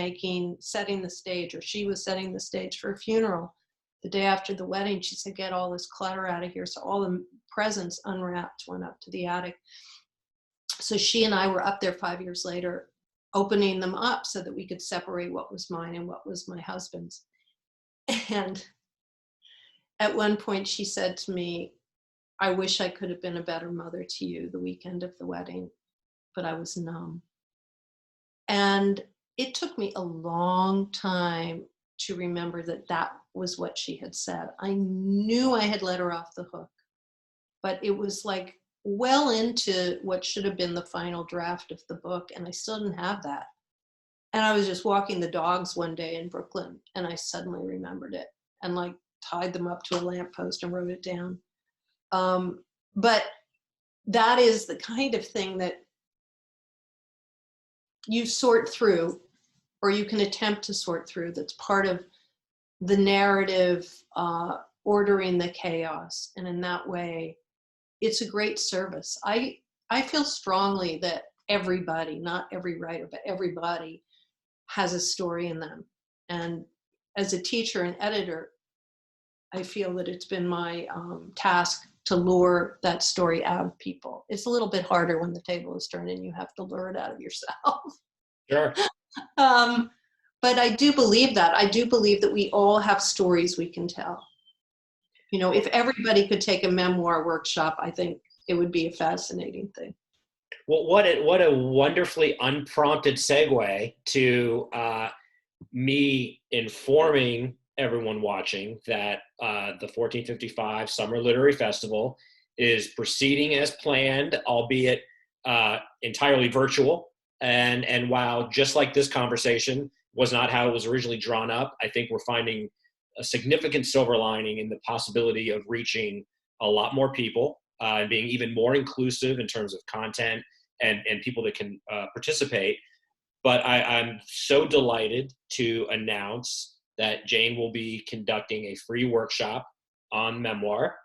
setting the stage, or she was setting the stage for a funeral. The day after the wedding, she said, get all this clutter out of here. So all the presents unwrapped went up to the attic. So she and I were up there 5 years later, opening them up so that we could separate what was mine and what was my husband's. And at one point she said to me, I wish I could have been a better mother to you the weekend of the wedding, but I was numb. And it took me a long time to remember that was what she had said. I knew I had let her off the hook, but it was like well into what should have been the final draft of the book, and I still didn't have that. And I was just walking the dogs one day in Brooklyn, and I suddenly remembered it, and tied them up to a lamppost and wrote it down. But that is the kind of thing that you sort through, or you can attempt to sort through, that's part of the narrative, ordering the chaos. And in that way, it's a great service. I feel strongly that everybody, not every writer, but everybody has a story in them. And as a teacher and editor, I feel that it's been my task to lure that story out of people. It's a little bit harder when the table is turned and you have to lure it out of yourself. Sure. But I do believe that. I do believe that we all have stories we can tell. If everybody could take a memoir workshop, I think it would be a fascinating thing. Well, what a wonderfully unprompted segue to me informing everyone watching that the 1455 Summer Literary Festival is proceeding as planned, albeit entirely virtual. And while just like this conversation was not how it was originally drawn up, I think we're finding a significant silver lining in the possibility of reaching a lot more people and being even more inclusive in terms of content and people that can participate. But I'm so delighted to announce that Jane will be conducting a free workshop on Memoir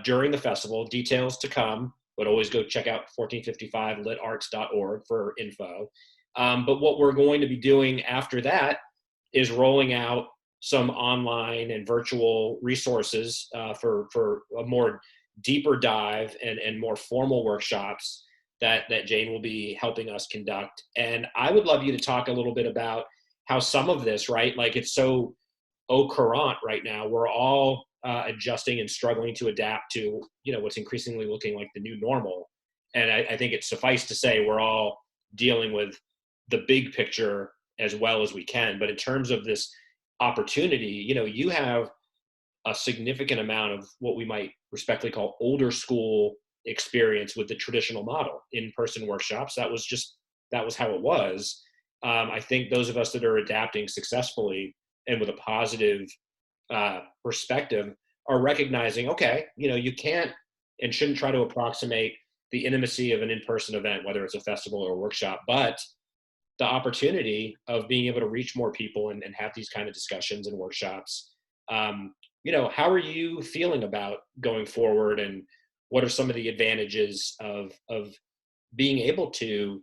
during the festival. Details to come, but always go check out 1455litarts.org for info. But what we're going to be doing after that is rolling out some online and virtual resources for a more deeper dive and more formal workshops that Jane will be helping us conduct. And I would love you to talk a little bit about how some of this, right? Like, it's so au courant right now. We're all adjusting and struggling to adapt to, what's increasingly looking like the new normal. And I think it's suffice to say we're all dealing with the big picture as well as we can. But in terms of this opportunity, you have a significant amount of what we might respectfully call older school experience with the traditional model, in-person workshops. That was how it was. I think those of us that are adapting successfully and with a positive perspective are recognizing, okay, you can't and shouldn't try to approximate the intimacy of an in-person event, whether it's a festival or a workshop, but the opportunity of being able to reach more people and have these kind of discussions and workshops. How are you feeling about going forward, and what are some of the advantages of being able to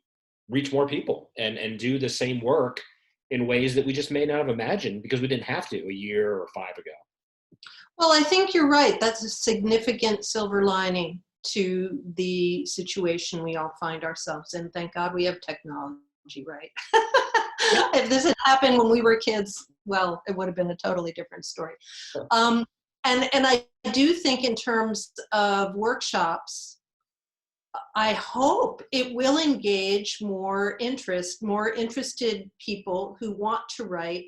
reach more people and do the same work in ways that we just may not have imagined because we didn't have to a year or 5 ago? Well, I think you're right. That's a significant silver lining to the situation we all find ourselves in. Thank God we have technology, right? If this had happened when we were kids, well, it would have been a totally different story. Sure. And I do think in terms of workshops, I hope it will engage more interested people who want to write.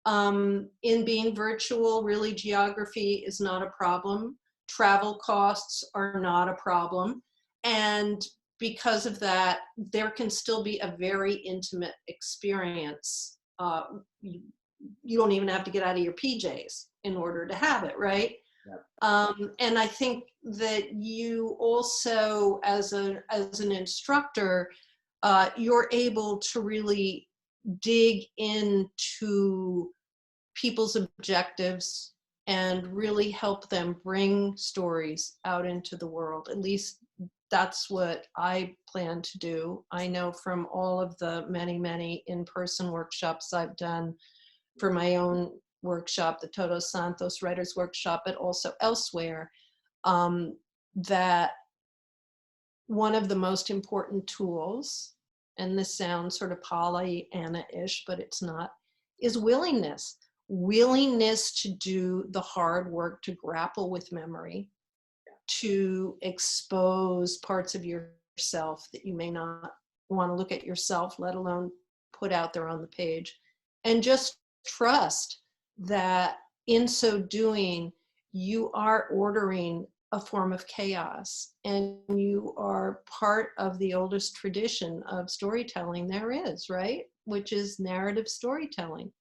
In being virtual, really, geography is not a problem. Travel costs are not a problem. And because of that, there can still be a very intimate experience. You don't even have to get out of your PJs in order to have it, right? Yep. And I think that you also, as an instructor, you're able to really dig into people's objectives and really help them bring stories out into the world. At least that's what I plan to do. I know from all of the many, many in-person workshops I've done for my own workshop, the Todos Santos Writers Workshop, but also elsewhere, that one of the most important tools, and this sounds sort of Pollyanna-ish, but it's not, is willingness. Willingness to do the hard work, to grapple with memory, to expose parts of yourself that you may not want to look at yourself, let alone put out there on the page, and just trust that in so doing, you are ordering a form of chaos, and you are part of the oldest tradition of storytelling there is, right? Which is narrative storytelling.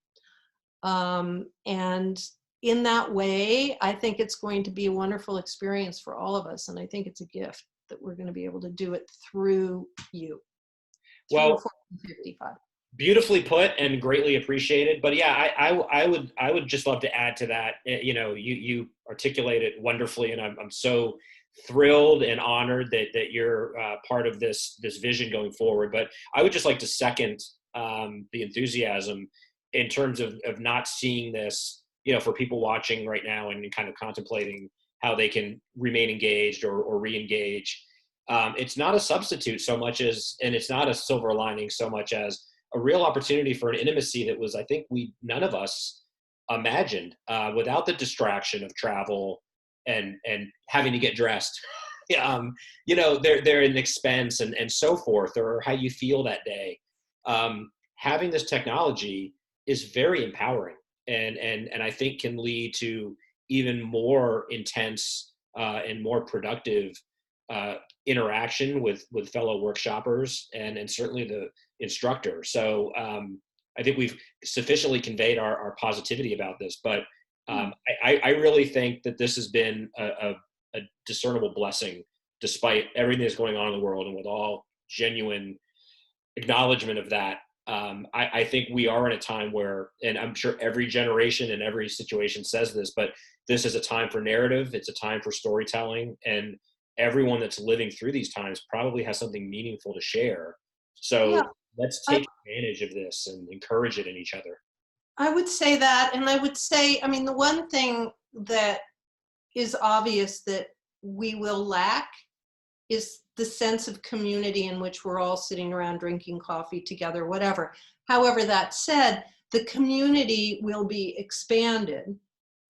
And in that way, I think it's going to be a wonderful experience for all of us. And I think it's a gift that we're going to be able to do it through you. Well, 1455. Beautifully put and greatly appreciated. But yeah, I would just love to add to that. You articulate it wonderfully, and I'm so thrilled and honored that you're part of this vision going forward. But I would just like to second the enthusiasm in terms of not seeing this, for people watching right now and kind of contemplating how they can remain engaged or re-engage. It's not a substitute so much as, and it's not a silver lining so much as a real opportunity for an intimacy that was, I think, none of us imagined without the distraction of travel and having to get dressed. They're an expense and so forth, or how you feel that day. Having this technology is very empowering and I think can lead to even more intense and more productive interaction with fellow workshoppers and certainly the instructor. So I think we've sufficiently conveyed our positivity about this, but I really think that this has been a discernible blessing despite everything that's going on in the world, and with all genuine acknowledgement of that. I think we are in a time where, and I'm sure every generation and every situation says this, but this is a time for narrative. It's a time for storytelling, and everyone that's living through these times probably has something meaningful to share. Yeah, So let's I, take advantage of this and encourage it in each other. I would say that. And I would say, I mean, the one thing that is obvious that we will lack is the sense of community in which we're all sitting around drinking coffee together, whatever. However, that said, the community will be expanded,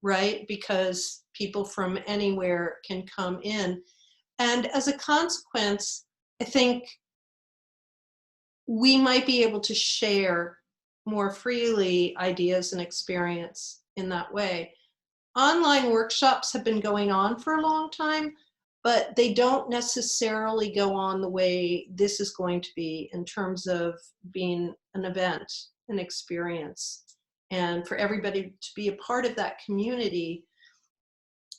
right? Because people from anywhere can come in. And as a consequence, I think we might be able to share more freely ideas and experience in that way. Online workshops have been going on for a long time, but they don't necessarily go on the way this is going to be in terms of being an event, an experience. And for everybody to be a part of that community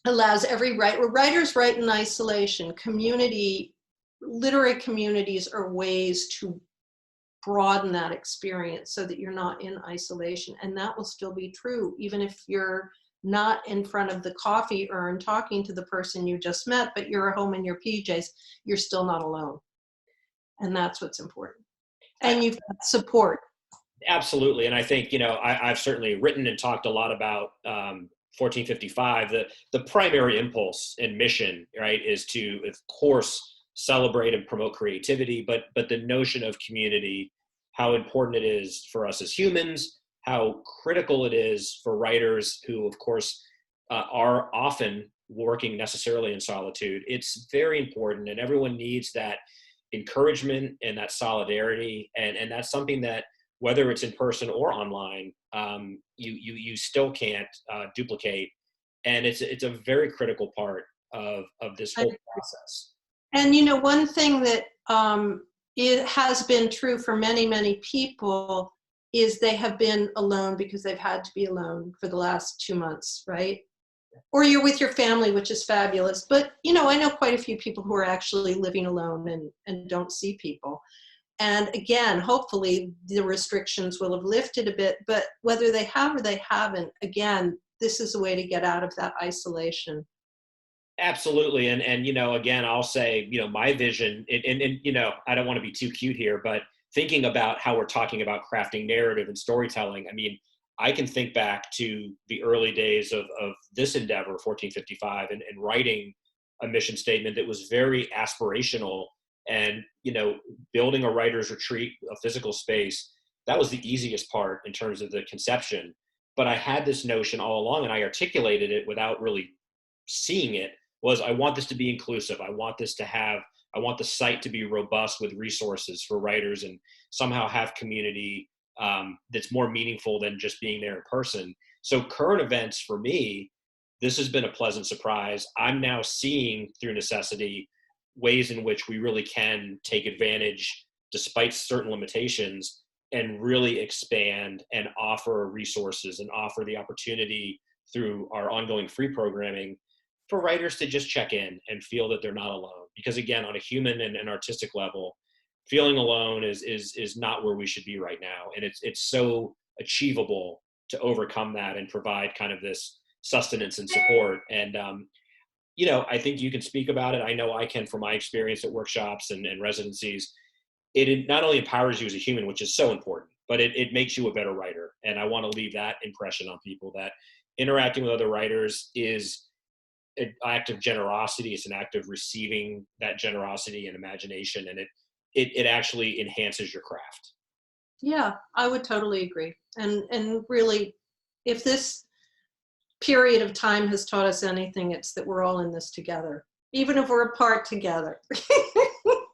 allows every writer, writers write in isolation. Community, literary communities are ways to broaden that experience so that you're not in isolation. And that will still be true, even if you're not in front of the coffee urn talking to the person you just met, but you're at home in your PJs, you're still not alone. And that's what's important. I, And you've got support. Absolutely. And I think, I've certainly written and talked a lot about 1455. The primary impulse and mission, right, is to, of course, celebrate and promote creativity, but the notion of community, how important it is for us as humans, how critical it is for writers who, of course, are often working necessarily in solitude. It's very important, and everyone needs that encouragement and that solidarity. And that's something that, whether it's in person or online, you still can't duplicate. And it's a very critical part of this whole process. And one thing that it has been true for many, many people is they have been alone because they've had to be alone for the last 2 months, right? Or you're with your family, which is fabulous. But, I know quite a few people who are actually living alone and don't see people. And again, hopefully the restrictions will have lifted a bit, but whether they have or they haven't, again, this is a way to get out of that isolation. Absolutely. And again, I'll say, my vision, and I don't want to be too cute here, but thinking about how we're talking about crafting narrative and storytelling, I mean, I can think back to the early days of this endeavor, 1455, and writing a mission statement that was very aspirational. And, building a writer's retreat, a physical space, that was the easiest part in terms of the conception. But I had this notion all along, and I articulated it without really seeing it, was I want this to be inclusive. I want the site to be robust with resources for writers and somehow have community that's more meaningful than just being there in person. So current events for me, this has been a pleasant surprise. I'm now seeing through necessity ways in which we really can take advantage, despite certain limitations, and really expand and offer resources and offer the opportunity through our ongoing free programming for writers to just check in and feel that they're not alone. Because again, on a human and an artistic level, feeling alone is not where we should be right now. And it's so achievable to overcome that and provide kind of this sustenance and support. And, I think you can speak about it. I know I can from my experience at workshops and residencies. It not only empowers you as a human, which is so important, but it makes you a better writer. And I want to leave that impression on people, that interacting with other writers is an act of generosity. It's an act of receiving that generosity and imagination, and it actually enhances your craft. Yeah, I would totally agree. And really, if this period of time has taught us anything, it's that we're all in this together, even if we're apart together.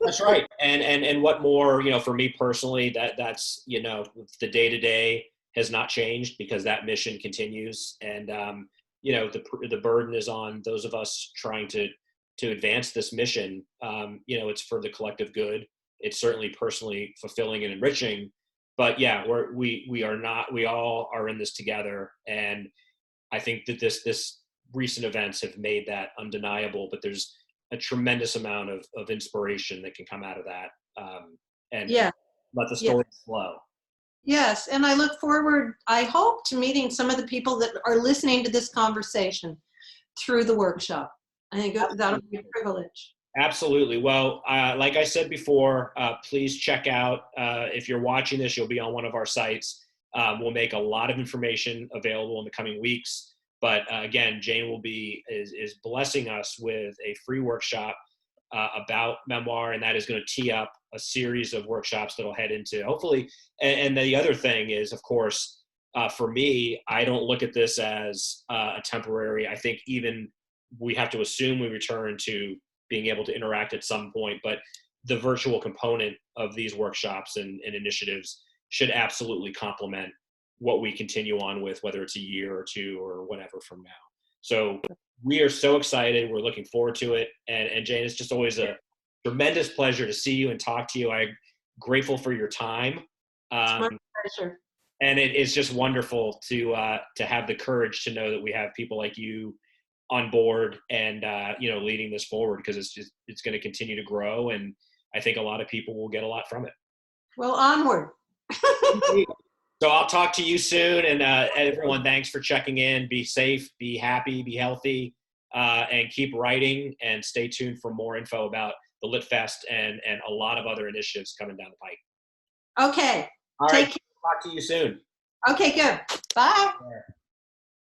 That's right. And what more, for me personally, that's, the day-to-day has not changed because that mission continues. And, the burden is on those of us trying to advance this mission. It's for the collective good. It's certainly personally fulfilling and enriching, but yeah, we all are in this together. And I think that this recent events have made that undeniable, but there's a tremendous amount of inspiration that can come out of that. And Yeah. let the story flow. Yes, and I look forward, I hope, to meeting some of the people that are listening to this conversation through the workshop. I think that'll be a privilege. Absolutely. Well, like I said before, please check out, if you're watching this, you'll be on one of our sites. We'll make a lot of information available in the coming weeks. But again, Jane is blessing us with a free workshop about memoir, and that is going to tee up a series of workshops that'll head into hopefully. And the other thing is, of course, for me, I don't look at this as a temporary. I think even we have to assume we return to being able to interact at some point, but the virtual component of these workshops and initiatives should absolutely complement what we continue on with, whether it's a year or two or whatever from now. So we are so excited. We're looking forward to it. And Jane, it's just always a tremendous pleasure to see you and talk to you. I'm grateful for your time. It's my pleasure. And it's just wonderful to have the courage to know that we have people like you on board and leading this forward, because it's going to continue to grow, and I think a lot of people will get a lot from it. Well, onward. So I'll talk to you soon, and everyone, thanks for checking in. Be safe, be happy, be healthy, and keep writing, and stay tuned for more info about the Lit Fest and a lot of other initiatives coming down the pike. Okay. All right. Talk to you soon. Okay, good. Bye.